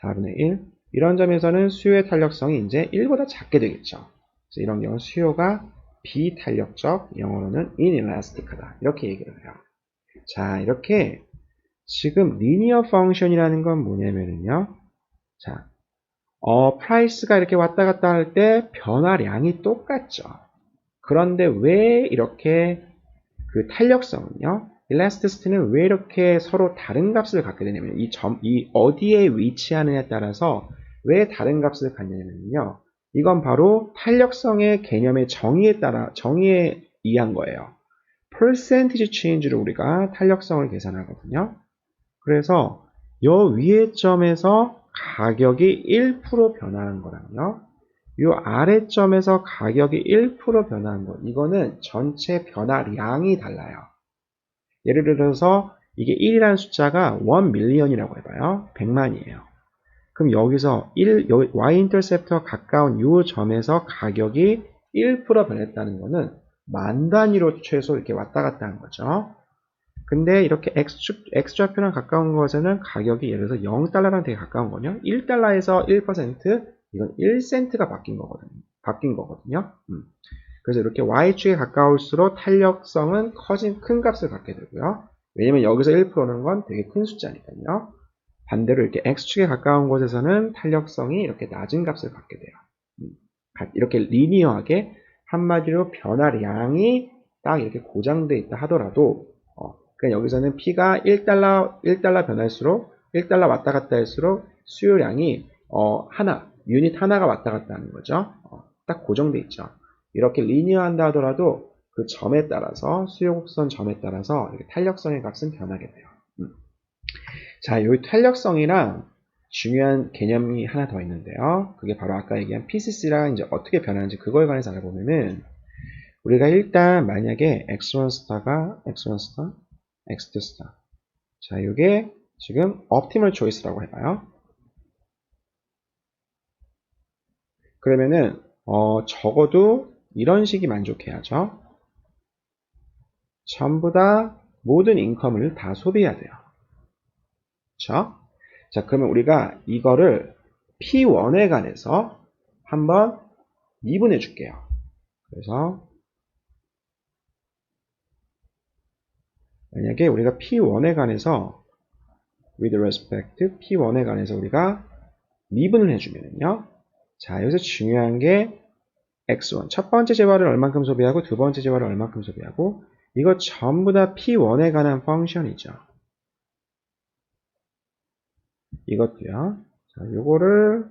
4분의 1 이런 점에서는 수요의 탄력성이 이제 1보다 작게 되겠죠. 그래서 이런 경우는 수요가 비탄력적, 영어로는 inelastic하다 이렇게 얘기를 해요. 자, 이렇게 지금 리니어 펑션이라는 건 뭐냐면요. 자, 프라이스가 이렇게 왔다 갔다 할 때 변화량이 똑같죠. 그런데 왜 이렇게 그 탄력성은요? 일라스티시티는 왜 이렇게 서로 다른 값을 갖게 되냐면 이 어디에 위치하느냐에 따라서 왜 다른 값을 갖냐면요. 이건 바로 탄력성의 개념의 정의에 의한 거예요. percentage change로 우리가 탄력성을 계산하거든요. 그래서 요 위의 점에서 가격이 1% 변화한 거랑요. 요 아래점에서 가격이 1% 변화한 거. 이거는 전체 변화량이 달라요. 예를 들어서 이게 1이라는 숫자가 1million이라고 해봐요. 100만이에요. 그럼 여기서 y-인터셉트와 가까운 요 점에서 가격이 1% 변했다는 거는 만 단위로 최소 이렇게 왔다 갔다 한 거죠. 근데 이렇게 X좌표랑 가까운 것에는 가격이 예를 들어서 0달러랑 되게 가까운 거냐? 1달러에서 1%, 이건 1센트가 바뀐 거거든요. 그래서 이렇게 Y축에 가까울수록 탄력성은 큰 값을 갖게 되고요. 왜냐면 여기서 1%는 건 되게 큰 숫자니까요. 반대로 이렇게 X축에 가까운 곳에서는 탄력성이 이렇게 낮은 값을 갖게 돼요. 이렇게 리니어하게 한마디로 변화량이 딱 이렇게 고정되어 있다 하더라도 그러니까 여기서는 P가 1달러 변할수록 1달러 왔다 갔다 할수록 수요량이 유닛 하나가 왔다 갔다 하는 거죠. 딱 고정돼 있죠. 이렇게 리니어한다 하더라도 그 점에 따라서 수요 곡선 점에 따라서 이렇게 탄력성의 값은 변하게 돼요. 자, 이 탄력성이랑 중요한 개념이 하나 더 있는데요. 그게 바로 아까 얘기한 PCC랑 이제 어떻게 변하는지 그거에 관해서 알아보면은 우리가 일단 만약에 X1 스타가 X1 스타, X2 스타. 자, 이게 지금 optimal choice라고 해봐요. 그러면은 적어도 이런 식이 만족해야죠. 전부 다 모든 인컴을 다 소비해야 돼요. 그쵸? 자, 그러면 우리가 이거를 P1에 관해서 한번 미분해 줄게요. 그래서 만약에 우리가 P1에 관해서 with respect to P1에 관해서 우리가 미분을 해주면요. 자, 여기서 중요한 게 X1. 첫 번째 재화를 얼만큼 소비하고 두 번째 재화를 얼만큼 소비하고 이거 전부 다 P1에 관한 펑션이죠. 이것도요. 자, 요거를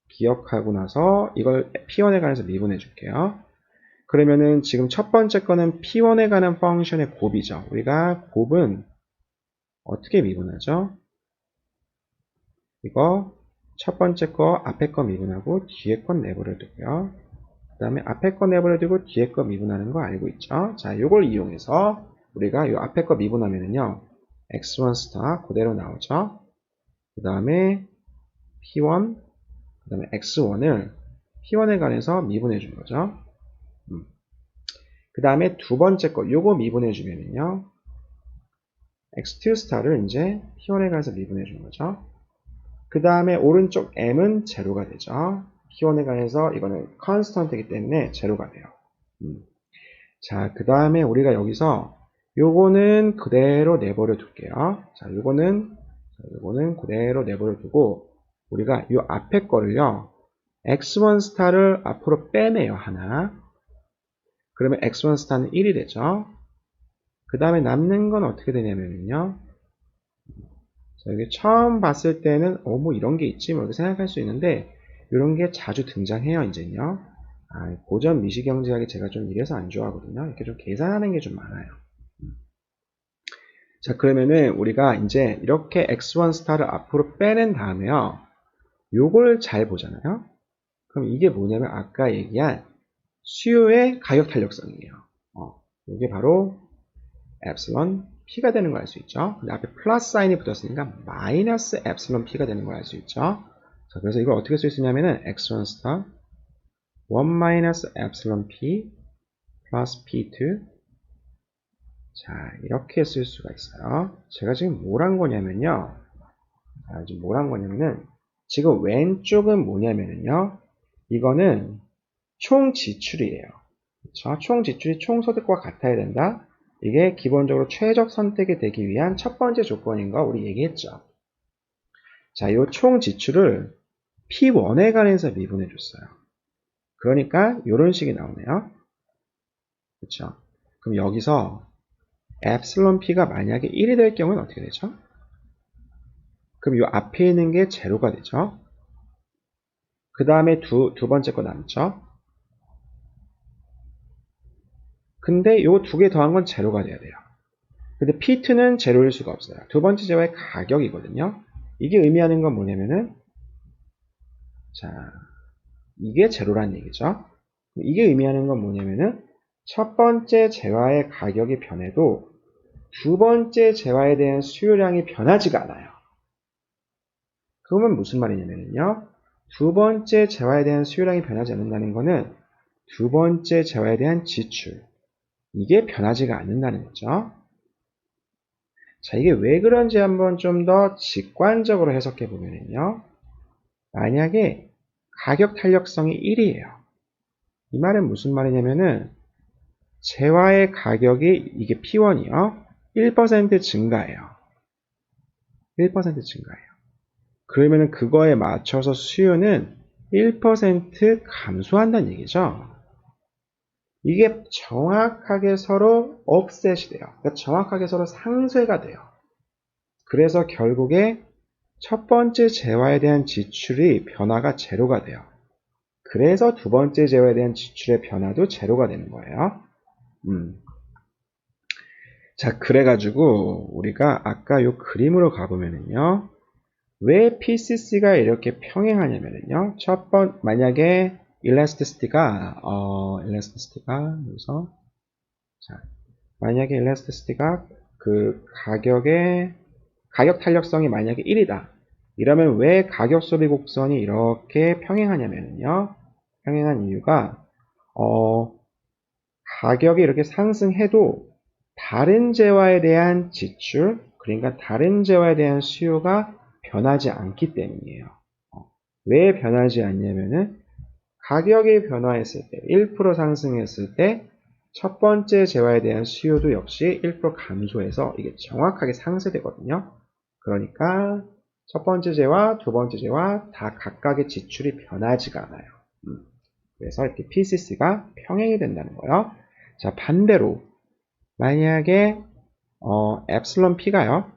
기억하고 나서 이걸 P1에 관해서 미분해 줄게요. 그러면은 지금 첫 번째 거는 P1에 관한 펑션의 곱이죠. 우리가 곱은 어떻게 미분하죠? 이거 첫 번째 거 앞에 거 미분하고 뒤에 건 내버려 두고요. 그 다음에 앞에 거 내버려 두고 뒤에 거 미분하는 거 알고 있죠? 자, 이걸 이용해서 우리가 이 앞에 거 미분하면은요. x1 스타 그대로 나오죠? 그 다음에 p1, 그 다음에 x1을 p1에 관해서 미분해 준 거죠. 그 다음에 두 번째 거 요거 미분해 주면은요. x2 스타를 이제 p1에 관해서 미분해 준 거죠. 그 다음에 오른쪽 m은 제로가 되죠. P1에 관해서 이거는 컨스턴트이기 때문에 제로가 돼요. 자, 그 다음에 우리가 여기서 요거는 그대로 내버려 둘게요. 자, 요거는 그대로 내버려 두고 우리가 요 앞에 거를요. x1 스타를 앞으로 빼내요. 하나. 그러면 x1 스타는 1이 되죠. 그 다음에 남는 건 어떻게 되냐면요. 자, 여기 처음 봤을 때는 뭐 이런 게 있지 뭐 이렇게 생각할 수 있는데 이런 게 자주 등장해요. 이제요. 고전 미시경제학이 제가 좀 이래서 안 좋아하거든요. 이렇게 좀 계산하는 게 좀 많아요. 자, 그러면은 우리가 이제 이렇게 x1 스타를 앞으로 빼낸 다음에요. 요걸 잘 보잖아요. 그럼 이게 뭐냐면 아까 얘기한 수요의 가격 탄력성이에요. 이게 바로 엡실론 P가 되는 걸 알 수 있죠. 근데 앞에 플러스 사인이 붙었으니까 마이너스 엡실론 P가 되는 걸 알 수 있죠. 자, 그래서 이걸 어떻게 쓸 수 있냐면은 x1 스타 1 마이너스 엡실론 P 플러스 P2 자, 이렇게 쓸 수가 있어요. 제가 지금 뭘 한 거냐면요. 자, 지금 뭘 한 거냐면은 지금 왼쪽은 뭐냐면은요. 이거는 총 지출이에요. 그렇죠? 총 지출이 총 소득과 같아야 된다. 이게 기본적으로 최적 선택이 되기 위한 첫 번째 조건인 거 우리 얘기했죠. 자, 이 총 지출을 P1에 관해서 미분해 줬어요. 그러니까 이런 식이 나오네요. 그렇죠? 그럼 여기서 엡실론 P가 만약에 1이 될 경우는 어떻게 되죠? 그럼 이 앞에 있는 게 제로가 되죠. 그 다음에 두 번째 거 남죠. 근데 요 두 개 더한 건 제로가 돼야 돼요. 근데 P2는 제로일 수가 없어요. 두 번째 재화의 가격이거든요. 이게 의미하는 건 뭐냐면은 자, 이게 제로란 얘기죠. 이게 의미하는 건 뭐냐면은 첫 번째 재화의 가격이 변해도 두 번째 재화에 대한 수요량이 변하지가 않아요. 그러면 무슨 말이냐면요. 두 번째 재화에 대한 수요량이 변하지 않는다는 것은 두 번째 재화에 대한 지출 이게 변하지가 않는다는 거죠. 자, 이게 왜 그런지 한번 좀 더 직관적으로 해석해 보면요. 만약에 가격 탄력성이 1이에요. 이 말은 무슨 말이냐면은 재화의 가격이 이게 P1이요. 1% 증가해요. 1% 증가해요. 그러면은 그거에 맞춰서 수요는 1% 감소한다는 얘기죠. 이게 정확하게 서로 offset이 돼요. 그러니까 정확하게 서로 상쇄가 돼요. 그래서 결국에 첫 번째 재화에 대한 지출이 변화가 제로가 돼요. 그래서 두 번째 재화에 대한 지출의 변화도 제로가 되는 거예요. 자, 그래가지고 우리가 아까 요 그림으로 가보면은요. 왜 PCC가 이렇게 평행하냐면요. 만약에 일라스티시티가 여기서 자, 만약에 일라스티시티가 그 가격 탄력성이 만약에 1이다. 이러면 왜 가격 소비 곡선이 이렇게 평행하냐면요. 평행한 이유가 가격이 이렇게 상승해도 다른 재화에 대한 지출, 그러니까 다른 재화에 대한 수요가 변하지 않기 때문이에요. 왜 변하지 않냐면은 가격이 변화했을 때, 1% 상승했을 때 첫 번째 재화에 대한 수요도 역시 1% 감소해서 이게 정확하게 상쇄되거든요. 그러니까 첫 번째 재화, 두 번째 재화 다 각각의 지출이 변하지가 않아요. 그래서 이렇게 PCC가 평행이 된다는 거예요. 자, 반대로 만약에 엡실론 P가요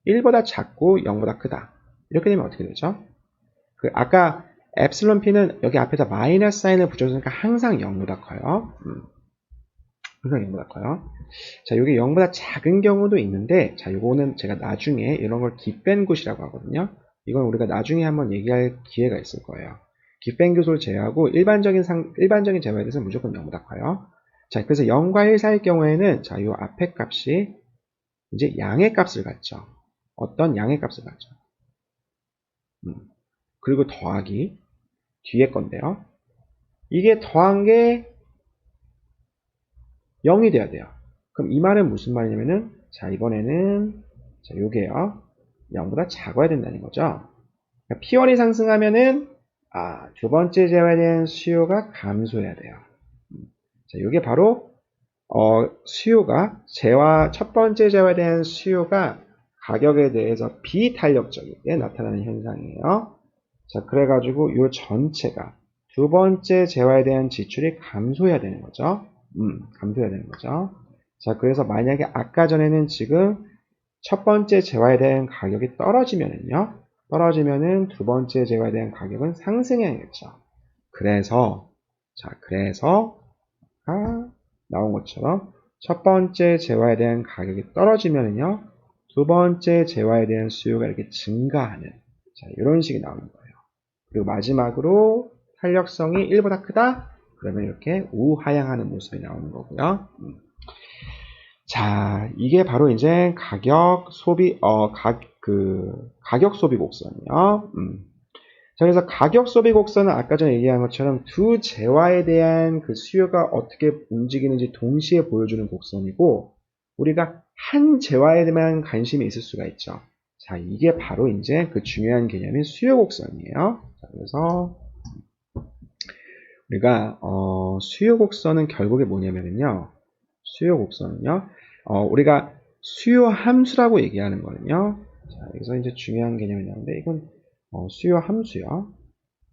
1보다 작고 0보다 크다. 이렇게 되면 어떻게 되죠? 아까 엡실론 P는 여기 앞에다 마이너스 사인을 붙여주니까 항상 0보다 커요. 항상 0보다 커요. 자, 이게 0보다 작은 경우도 있는데, 자, 요거는 제가 나중에 이런 걸 깃벤굿이라고 하거든요. 이건 우리가 나중에 한번 얘기할 기회가 있을 거예요. 깃벤굿을 제외하고 일반적인 재화에 대해서는 무조건 0보다 커요. 자, 그래서 0과 1 사이일 경우에는, 자, 요 앞에 값이 이제 양의 값을 갖죠. 어떤 양의 값을 갖죠. 그리고 더하기 뒤에 건데요. 이게 더한 게 0이 돼야 돼요. 그럼 이 말은 무슨 말이냐면은, 자, 이번에는, 자, 요게요. 0보다 작아야 된다는 거죠. 그러니까 P1이 상승하면은, 두 번째 재화에 대한 수요가 감소해야 돼요. 자, 요게 바로, 수요가, 첫 번째 재화에 대한 수요가 가격에 대해서 비탄력적이게 나타나는 현상이에요. 자, 그래가지고 요 전체가 두 번째 재화에 대한 지출이 감소해야 되는 거죠. 감소해야 되는 거죠. 자, 그래서 만약에 아까 전에는 지금 첫 번째 재화에 대한 가격이 떨어지면은 두 번째 재화에 대한 가격은 상승해야겠죠. 그래서 나온 것처럼 첫 번째 재화에 대한 가격이 떨어지면은요, 두 번째 재화에 대한 수요가 이렇게 증가하는, 자, 이런 식이 나오는 거예요. 그리고 마지막으로 탄력성이 1보다 크다? 그러면 이렇게 우하향하는 모습이 나오는 거고요. 자, 이게 바로 이제 가격 소비 곡선이요. 자, 그래서 가격 소비 곡선은 아까 전에 얘기한 것처럼 두 재화에 대한 그 수요가 어떻게 움직이는지 동시에 보여주는 곡선이고, 우리가 한 재화에 대한 관심이 있을 수가 있죠. 자, 이게 바로 이제 그 중요한 개념인 수요 곡선이에요. 자, 그래서 우리가 수요 곡선은 결국에 뭐냐면요. 수요 곡선은요. 우리가 수요 함수라고 얘기하는 거는요. 자, 여기서 이제 중요한 개념이 나오는데 이건 수요 함수요.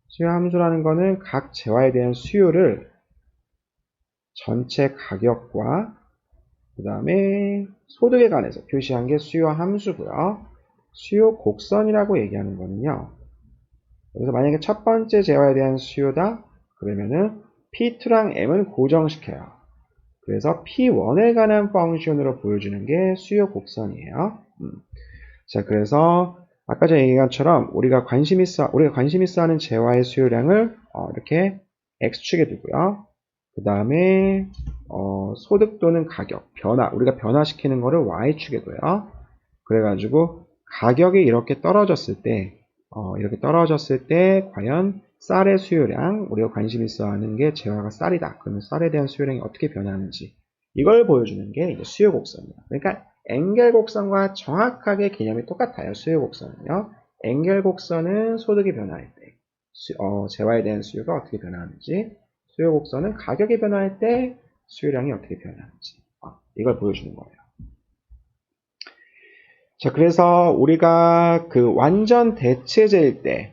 수요 함수라는 거는 각 재화에 대한 수요를 전체 가격과 그 다음에 소득에 관해서 표시한 게 수요 함수고요. 수요 곡선이라고 얘기하는 거는요. 그래서 만약에 첫 번째 재화에 대한 수요다 그러면은 P2랑 M은 고정시켜요. 그래서 P1에 관한 펑션으로 보여주는 게 수요 곡선이에요. 자, 그래서 아까 전에 얘기한 것처럼 우리가 관심 있어 하는 재화의 수요량을 이렇게 X축에 두고요. 그 다음에 소득 또는 가격, 우리가 변화시키는 거를 Y축에 둬요. 그래가지고 가격이 이렇게 떨어졌을 때 과연 쌀의 수요량, 우리가 관심 있어 하는 게 재화가 쌀이다. 그러면 쌀에 대한 수요량이 어떻게 변하는지 이걸 보여주는 게 이제 수요 곡선이에요. 그러니까 엥겔 곡선과 정확하게 개념이 똑같아요. 수요 곡선은요. 엥겔 곡선은 소득이 변화할 때 재화에 대한 수요가 어떻게 변하는지, 수요 곡선은 가격이 변화할 때 수요량이 어떻게 변하는지 이걸 보여주는 거예요. 자, 그래서 우리가 그 완전 대체제일 때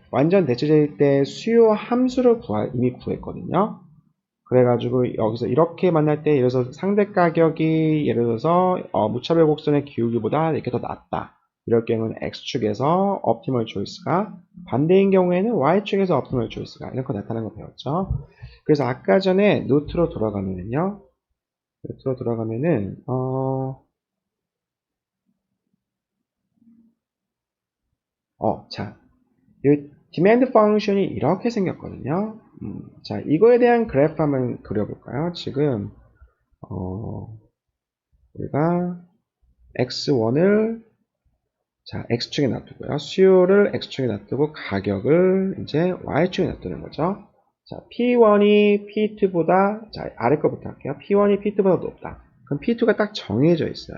수요 함수를 이미 구했거든요. 그래가지고 여기서 이렇게 만날 때 예를 들어서 상대 가격이 예를 들어서 무차별 곡선의 기울기보다 이렇게 더 낮다. 이럴 경우는 X축에서 옵티멀 초이스가, 반대인 경우에는 Y축에서 옵티멀 초이스가 이렇게 나타나는 거 배웠죠. 그래서 아까 전에 노트로 돌아가면은 자, 이 디맨드 펑션이 이렇게 생겼거든요. 자, 이거에 대한 그래프 한번 그려볼까요? 지금 우리가 X1을 X축에 놔두고요. 수요를 X축에 놔두고 가격을 이제 Y축에 놔두는 거죠. 자, P1이 P2보다, 자, 아래 거부터 할게요. P1이 P2보다 높다. 그럼 P2가 딱 정해져 있어요.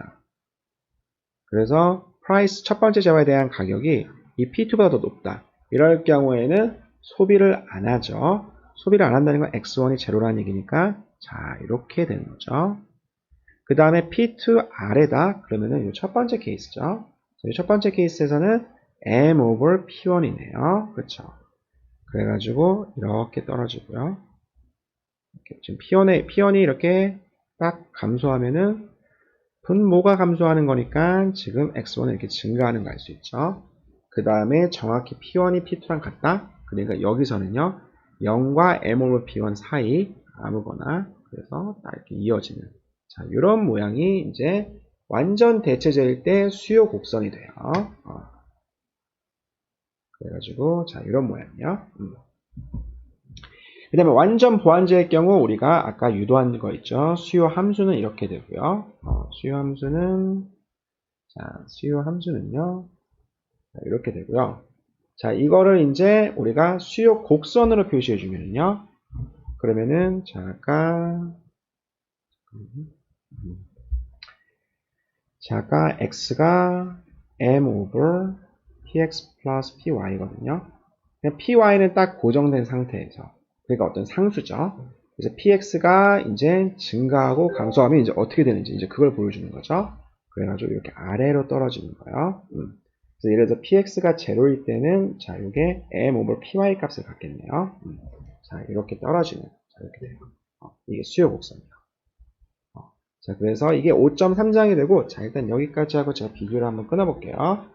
그래서 price 첫 번째 재화에 대한 가격이 이 P2보다 더 높다. 이럴 경우에는 소비를 안 하죠. 소비를 안 한다는 건 X1이 제로라는 얘기니까 자, 이렇게 되는 거죠. 그 다음에 P2 아래다. 그러면은 이 첫 번째 케이스죠. 이 첫 번째 케이스에서는 M over P1이네요. 그렇죠. 그래가지고 이렇게 떨어지고요. 이렇게 지금 P1이 이렇게 딱 감소하면은 분모가 감소하는 거니까 지금 X1은 이렇게 증가하는 거 알 수 있죠. 그 다음에 정확히 P1이 P2랑 같다. 그러니까 여기서는요. 0과 M over P1 사이 아무거나 그래서 딱 이렇게 이어지는 자 이런 모양이 이제 완전 대체제일 때 수요 곡선이 돼요. 그래가지고 자 이런 모양이요. 그 다음에 완전 보완제일 경우 우리가 아까 유도한 거 있죠. 수요 함수는 이렇게 되고요. 수요 함수는요. 자, 이렇게 되고요. 자, 이거를 이제 우리가 수요 곡선으로 표시해 주면은요. 그러면은 자, 아까 x가 m over px 플러스 py거든요. py는 딱 고정된 상태에서 그러니까 어떤 상수죠. 그래서 px가 이제 증가하고 감소하면 이제 어떻게 되는지 이제 그걸 보여주는 거죠. 그래가지고 이렇게 아래로 떨어지는 거예요. 그래서 예를 들어서 px가 제로일 때는 자 이게 m over py 값을 갖겠네요. 자 이렇게 떨어지는 자 이렇게 돼요. 이게 수요 곡선이에요. 자 그래서 이게 5.3장이 되고 자 일단 여기까지 하고 제가 비교를 한번 끊어볼게요.